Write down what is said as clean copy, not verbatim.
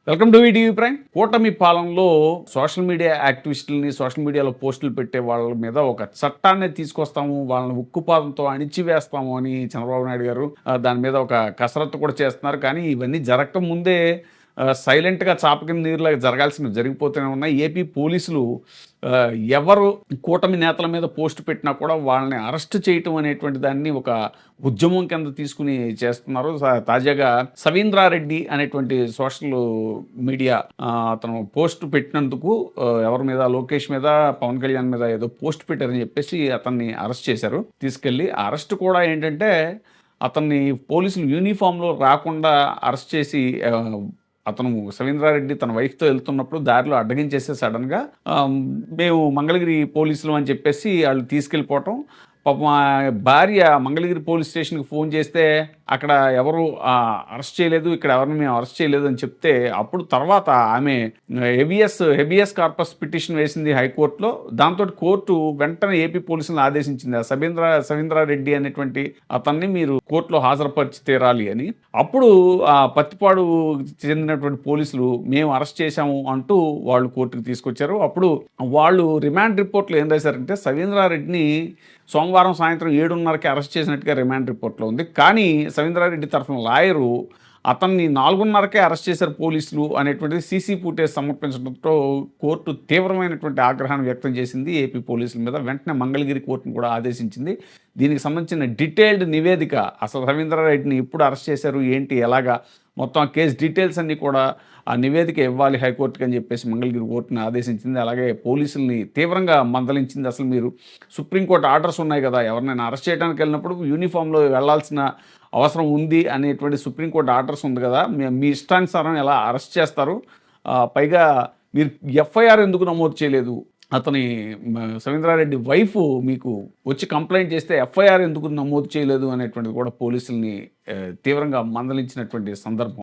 Welcome to ETV prime. కూటమి పాలనలో social media యాక్టివిస్టులని, social మీడియాలో పోస్టులు పెట్టే వాళ్ళ మీద ఒక చట్టాన్ని తీసుకొస్తాము, వాళ్ళని ఉక్కుపాదంతో అణిచివేస్తాము అని చంద్రబాబు నాయుడు గారు దాని మీద ఒక కసరత్తు కూడా చేస్తున్నారు. కానీ ఇవన్నీ జరగక ముందే సైలెంట్‌గా చాప కింద నీరులాగా జరగాల్సినవి జరిగిపోతూనే ఉన్నాయి. ఏపీ పోలీసులు ఎవరు కూటమి నేతల మీద పోస్ట్ పెట్టినా కూడా వాళ్ళని అరెస్ట్ చేయటం అనేటువంటి దాన్ని ఒక ఉద్యమం కింద తీసుకుని చేస్తున్నారు. తాజాగా సవీంద్రారెడ్డి అనేటువంటి సోషల్ మీడియా అతను పోస్ట్ పెట్టినందుకు ఎవరి మీద, లోకేష్ మీద, పవన్ కళ్యాణ్ మీద ఏదో పోస్ట్ పెట్టారని చెప్పేసి అతన్ని అరెస్ట్ చేశారు తీసుకెళ్ళి. అరెస్ట్ కూడా ఏంటంటే అతన్ని పోలీసులు యూనిఫామ్‌లో రాకుండా అరెస్ట్ చేసి అతను సవీంద్రారెడ్డి తన వైఫ్‌తో వెళ్తున్నప్పుడు దారిలో అడ్డగించేసి సడెన్‌గా మేము మంగళగిరి పోలీసులం అని చెప్పేసి ఆళ్ళు తీసుకెళ్ళిపోవటం. పాపం ఆ భార్య మంగళగిరి పోలీస్ స్టేషన్‌కి ఫోన్ చేస్తే అక్కడ ఎవరు అరెస్ట్ చేయలేదు. ఇక్కడ ఎవరిని మేము అరెస్ట్ చేయలేదు అని చెప్తే అప్పుడు తర్వాత ఆమె హెబియస్ కార్పస్ పిటిషన్ వేసింది హైకోర్టులో. దాంతోటి కోర్టు వెంటనే ఏపీ పోలీసులను ఆదేశించింది. ఆ సవీంద్రారెడ్డి అనేటువంటి అతన్ని మీరు కోర్టులో హాజరుపరిచి తీరాలి అని. అప్పుడు ఆ పత్తిపాడు చెందినటువంటి పోలీసులు మేము అరెస్ట్ చేశాము అంటూ వాళ్ళు కోర్టుకు తీసుకొచ్చారు. అప్పుడు వాళ్ళు రిమాండ్ రిపోర్ట్‌లో ఏం రాశారంటే సవీంద్రారెడ్డిని సోమవారం సాయంత్రం 7:30కి అరెస్ట్ చేసినట్టుగా రిమాండ్ రిపోర్ట్‌లో ఉంది. కానీ సవీంద్రారెడ్డి తరఫున లాయరు అతన్ని 4:30కే అరెస్ట్ చేశారు పోలీసులు అనేటువంటిది సీసీ ఫుటేజ్ సమర్పించడంతో కోర్టు తీవ్రమైనటువంటి ఆగ్రహాన్ని వ్యక్తం చేసింది ఏపీ పోలీసుల మీద. వెంటనే మంగళగిరి కోర్టును కూడా ఆదేశించింది. దీనికి సంబంధించిన డీటెయిల్డ్ నివేదిక, అసలు రవీంద్రారెడ్డిని ఎప్పుడు అరెస్ట్ చేశారు, ఏంటి, ఎలాగా, మొత్తం ఆ కేసు డీటెయిల్స్ అన్నీ కూడా ఆ నివేదిక ఇవ్వాలి హైకోర్టుకి అని చెప్పేసి మంగళగిరి కోర్టుని ఆదేశించింది. అలాగే పోలీసుల్ని తీవ్రంగా మందలించింది. అసలు మీరు సుప్రీంకోర్టు ఆర్డర్స్ ఉన్నాయి కదా, ఎవరినైనా అరెస్ట్ చేయడానికి వెళ్ళినప్పుడు యూనిఫామ్లో వెళ్లాల్సిన అవసరం ఉంది అనేటువంటి సుప్రీంకోర్టు ఆర్డర్స్ ఉంది కదా, మీ ఇష్టానుసారం ఎలా అరెస్ట్ చేస్తారు, పైగా మీరు ఎఫ్ఐఆర్ ఎందుకు నమోదు చేయలేదు, అతని సవీంద్రారెడ్డి వైఫ్ మీకు వచ్చి కంప్లైంట్ చేస్తే ఎఫ్ఐఆర్ ఎందుకు నమోదు చేయలేదు అనేటువంటిది కూడా పోలీసుల్ని తీవ్రంగా మందలించినటువంటి సందర్భం.